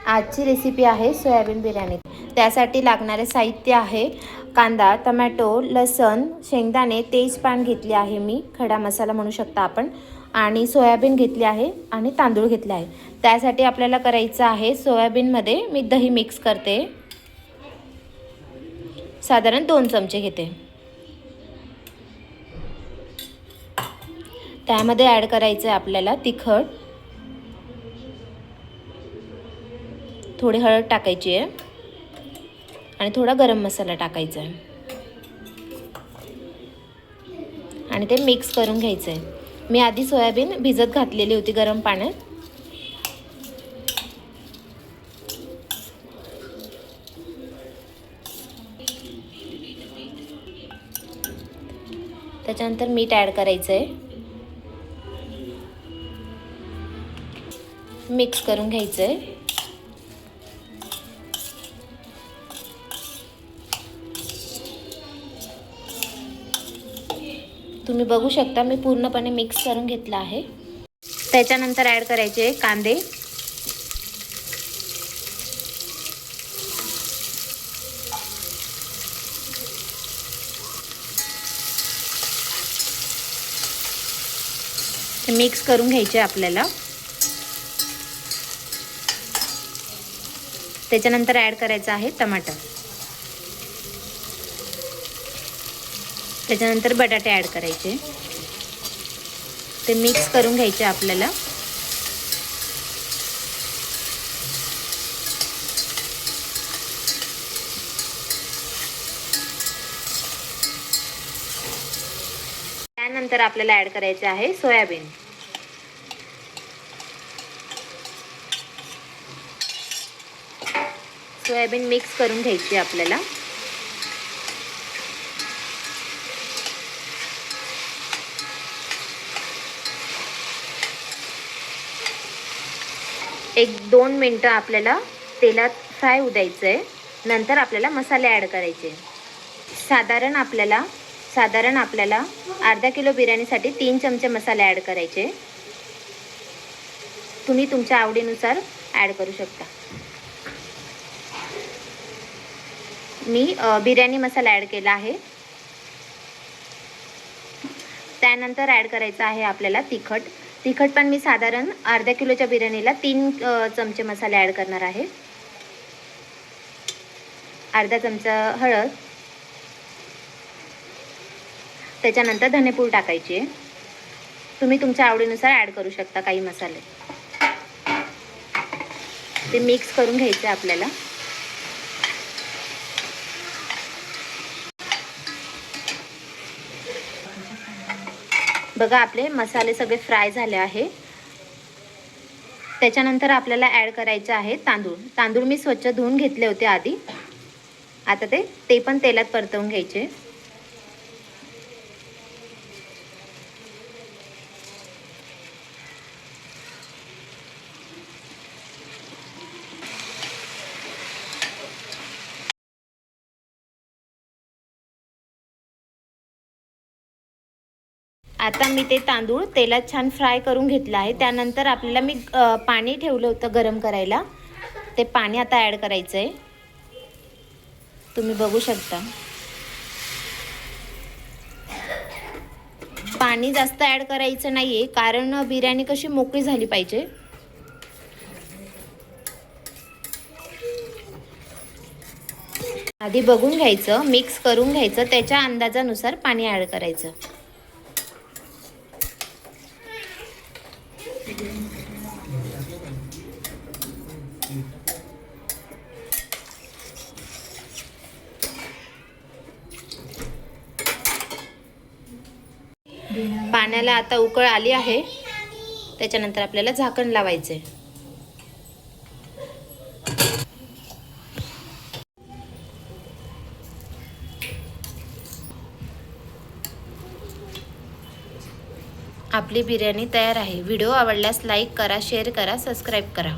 आजची रेसिपी आहे सोयाबीन बिर्याणी। त्यासाठी लागणारे साहित्य आहे कांदा, टोमॅटो, लसूण, शेंगदाणे, तेजपान घेतले आहे मी, खडा मसाला म्हणू शकता आपण, आणि सोयाबीन घेतले आहे आणि तांदूळ घेतले आहे। त्यासाठी आपल्याला करायचं आहे, सोयाबीन मध्ये मी दही मिक्स करते, साधारण 2 चमचे घेते। त्यामध्ये ॲड करायचं आहे आपल्याला तिखट, थोडी हळद टाकायची आहे आणि थोडा गरम मसाला टाकायचा आहे आणि ते मिक्स करून घ्यायचं आहे। मी आधी सोयाबीन भिजत घातलेली होती गरम पाण्यात। त्याच्यानंतर मीठ ॲड करायचं आहे, मिक्स करून घ्यायचं आहे। तुम्ही बघू शकता मी पूर्णपणे मिक्स करून घेतला आहे। त्याच्यानंतर ॲड करायचे कांदे, मिक्स करून घ्यायचे आपल्याला। त्याच्यानंतर ॲड करायचं आहे टमाटर, त्याच्यानंतर बटाटे ॲड करायचे, ते मिक्स करून घ्यायचे आपल्याला। त्यानंतर आपल्याला ॲड करायचे आहे सोयाबीन, सोयाबीन मिक्स करून घ्यायची आपल्याला। एक 2 मिनिटं आपल्याला तेलात फ्राय होऊ द्यायचं आहे। नंतर आपल्याला मसाले ॲड करायचे। साधारण आपल्याला अर्धा किलो बिर्याणीसाठी 3 चमचे मसाले ॲड करायचे। तुम्ही तुमच्या आवडीनुसार ॲड करू शकता। मी बिर्याणी मसाला ॲड केला आहे। त्यानंतर ॲड करायचं आहे आपल्याला तिखट पण मी साधारण अर्धा किलोच्या बिर्याणीला 3 चमचे मसाले ॲड करणार आहे। अर्धा चमचा हळद, त्याच्यानंतर धनेपूड टाकायची। तुम्ही तुमच्या आवडीनुसार ॲड करू शकता काही मसाले। ते मिक्स करून घ्यायचे आपल्याला। बघा आपले मसाले सगळे फ्राय झाले आहे। त्याच्यानंतर आपल्याला ॲड करायचे आहे तांदूळ मी स्वच्छ धुवून घेतले होते आधी। आता ते पण तेलात परतवून घ्यायचे। आता मी ते तांदूळ तेलात छान फ्राय करून घेतलं आहे। त्यानंतर आपल्याला मी पाणी ठेवलं होतं गरम करायला, ते पाणी आता ॲड करायचं आहे। तुम्ही बघू शकता पाणी जास्त ॲड करायचं नाहीये, कारण बिर्याणी कशी मोकळी झाली पाहिजे। आधी बघून घ्यायचं, मिक्स करून घ्यायचं, त्याच्या अंदाजानुसार पाणी ॲड करायचं। पाण्याला आता उकळ आली आहे। त्याच्यानंतर आपल्याला झाकण लावायचं आहे। आपली बिर्याणी तयार आहे। व्हिडिओ आवडल्यास लाईक करा, शेअर करा, सबस्क्राईब करा।